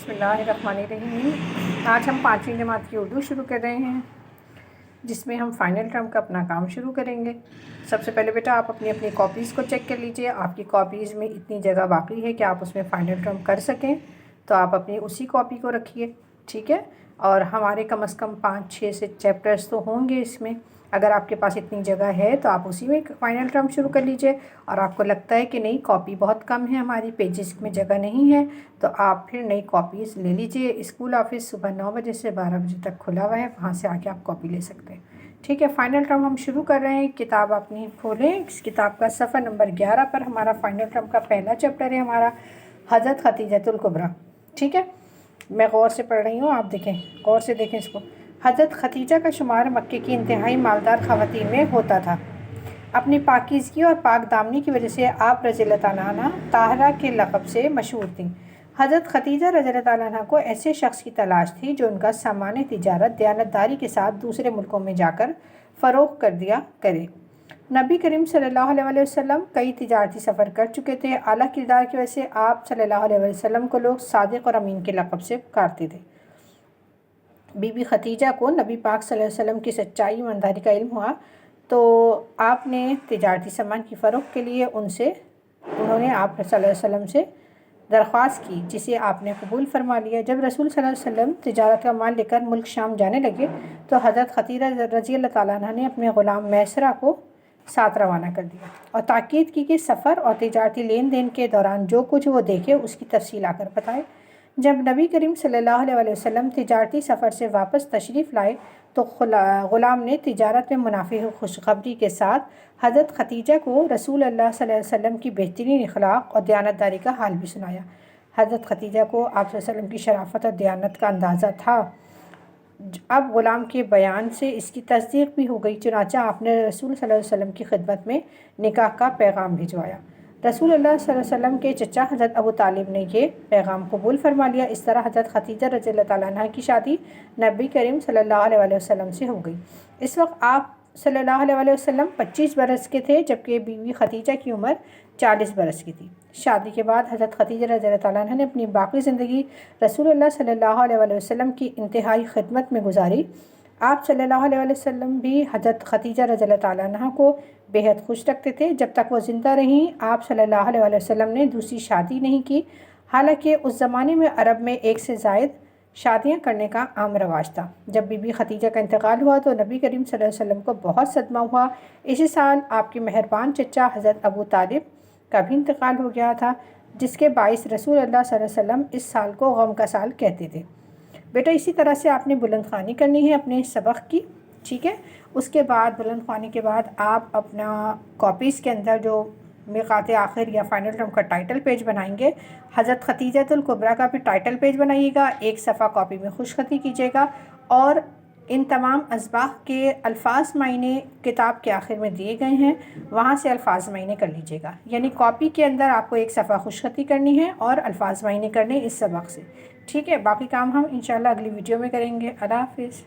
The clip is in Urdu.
بسم اللہ الرحمن الرحیم۔ آج ہم 5ویں جماعت کی اردو شروع کر رہے ہیں، جس میں ہم فائنل ٹرم کا اپنا کام شروع کریں گے۔ سب سے پہلے بیٹا آپ اپنی کاپیز کو چیک کر لیجئے۔ آپ کی کاپیز میں اتنی جگہ باقی ہے کہ آپ اس میں فائنل ٹرم کر سکیں، تو آپ اپنی اسی کاپی کو رکھیے، ٹھیک ہے۔ اور ہمارے کم از کم 5-6 سے چیپٹرز تو ہوں گے اس میں۔ اگر آپ کے پاس اتنی جگہ ہے تو آپ اسی میں فائنل ٹرم شروع کر لیجئے، اور آپ کو لگتا ہے کہ نہیں کاپی بہت کم ہے، ہماری پیجز میں جگہ نہیں ہے، تو آپ پھر نئی کاپیز لے لیجئے۔ اسکول آفس صبح 9 بجے سے 12 بجے تک کھلا ہوا ہے، وہاں سے آ کے آپ کاپی لے سکتے ہیں، ٹھیک ہے۔ فائنل ٹرم ہم شروع کر رہے ہیں۔ کتاب اپنی کھولیں، اس کتاب کا صفحہ نمبر 11 پر ہمارا فائنل ٹرم کا پہلا چیپٹر ہے ہمارا حضرت خدیجۃ الکبریٰ، ٹھیک ہے۔ میں غور سے پڑھ رہی ہوں، آپ دیکھیں، غور سے دیکھیں اس کو۔ حضرت خدیجہ کا شمار مکے کی انتہائی مالدار خواتین میں ہوتا تھا۔ اپنی پاکیزگی اور پاک دامنی کی وجہ سے آپ رضی اللہ تعالیٰ عنہ طاہرہ کے لقب سے مشہور تھیں۔ حضرت خدیجہ رضی اللہ تعالیٰ عنہ کو ایسے شخص کی تلاش تھی جو ان کا سامان تجارت دیانتداری کے ساتھ دوسرے ملکوں میں جا کر فروخت کر دیا کرے۔ نبی کریم صلی اللہ علیہ وسلم کئی تجارتی سفر کر چکے تھے۔ اعلیٰ کردار کی وجہ سے آپ صلی اللہ علیہ وسلم کو لوگ صادق اور امین کے لقب سے پکارتے تھے۔ بی بی خدیجہ کو نبی پاک صلی اللہ علیہ وسلم کی سچائی ایمانداری کا علم ہوا، تو آپ نے تجارتی سامان کی فروخت کے لیے انہوں نے آپ صلی اللہ علیہ وسلم سے درخواست کی، جسے آپ نے قبول فرما لیا۔ جب رسول صلی اللہ علیہ وسلم تجارت کا مال لے کر ملک شام جانے لگے تو حضرت خدیجہ رضی اللہ تعالیٰ عنہ نے اپنے غلام میسرہ کو ساتھ روانہ کر دیا اور تاکید کی کہ سفر اور تجارتی لین دین کے دوران جو کچھ وہ دیکھے اس کی تفصیل آ کر بتائے۔ جب نبی کریم صلی اللہ علیہ وسلم تجارتی سفر سے واپس تشریف لائے تو غلام نے تجارت میں منافع خوشخبری کے ساتھ حضرت خدیجہ کو رسول اللہ صلی اللہ علیہ وسلم کی بہترین اخلاق اور دیانتداری کا حال بھی سنایا۔ حضرت خدیجہ کو آپ صلی اللہ علیہ وسلم کی شرافت اور دیانت کا اندازہ تھا۔ اب غلام کے بیان سے اس کی تصدیق بھی ہو گئی، چنانچہ آپ نے رسول صلی اللہ علیہ وسلم کی خدمت میں نکاح کا پیغام بھجوایا۔ رسول اللہ صلی اللہ علیہ وسلم کے چچا حضرت ابو طالب نے یہ پیغام قبول فرما لیا۔ اس طرح حضرت خدیجہ رضی اللہ تعالیٰ عنہ کی شادی نبی کریم صلی اللہ علیہ وسلم سے ہو گئی۔ اس وقت آپ صلی اللہ علیہ وسلم 25 برس کے تھے، جبکہ بی بی خدیجہ کی عمر 40 برس کی تھی۔ شادی کے بعد حضرت خدیجہ رضی اللہ تعالیٰ عنہ نے اپنی باقی زندگی رسول اللہ صلی اللہ علیہ وسلم کی انتہائی خدمت میں گزاری۔ آپ صلی اللہ علیہ وسلم بھی حضرت خدیجہ رضی اللہ تعالیٰ عنہ کو بے حد خوش رکھتے تھے۔ جب تک وہ زندہ رہیں آپ صلی اللہ علیہ وسلم نے دوسری شادی نہیں کی، حالانکہ اس زمانے میں عرب میں ایک سے زائد شادیاں کرنے کا عام رواج تھا۔ جب بی بی خدیجہ کا انتقال ہوا تو نبی کریم صلی اللہ علیہ وسلم کو بہت صدمہ ہوا۔ اسی سال آپ کے مہربان چچا حضرت ابو طالب کا بھی انتقال ہو گیا تھا، جس کے باعث رسول اللہ صلی اللہ علیہ وسلم اس سال کو غم کا سال کہتے تھے۔ بیٹا اسی طرح سے آپ نے بلند خوانی کرنی ہے اپنے سبق کی، ٹھیک ہے۔ اس کے بعد بلند خوانی کے بعد آپ اپنا کاپیز کے اندر جو میقات آخر یا فائنل ٹرم کا ٹائٹل پیج بنائیں گے، حضرت خدیجۃ الکبریٰ کا بھی ٹائٹل پیج بنائیے گا، ایک صفحہ کاپی میں خوش خطی کیجیے گا، اور ان تمام اسباق کے الفاظ معنی کتاب کے آخر میں دیے گئے ہیں، وہاں سے الفاظ معنی کر لیجیے گا۔ یعنی کاپی کے اندر آپ کو ایک صفحہ خوش خطی کرنی ہے اور الفاظ معنی کرنے اس سبق سے، ٹھیک ہے۔ باقی کام ہم انشاءاللہ اگلی ویڈیو میں کریں گے۔ اللہ حافظ۔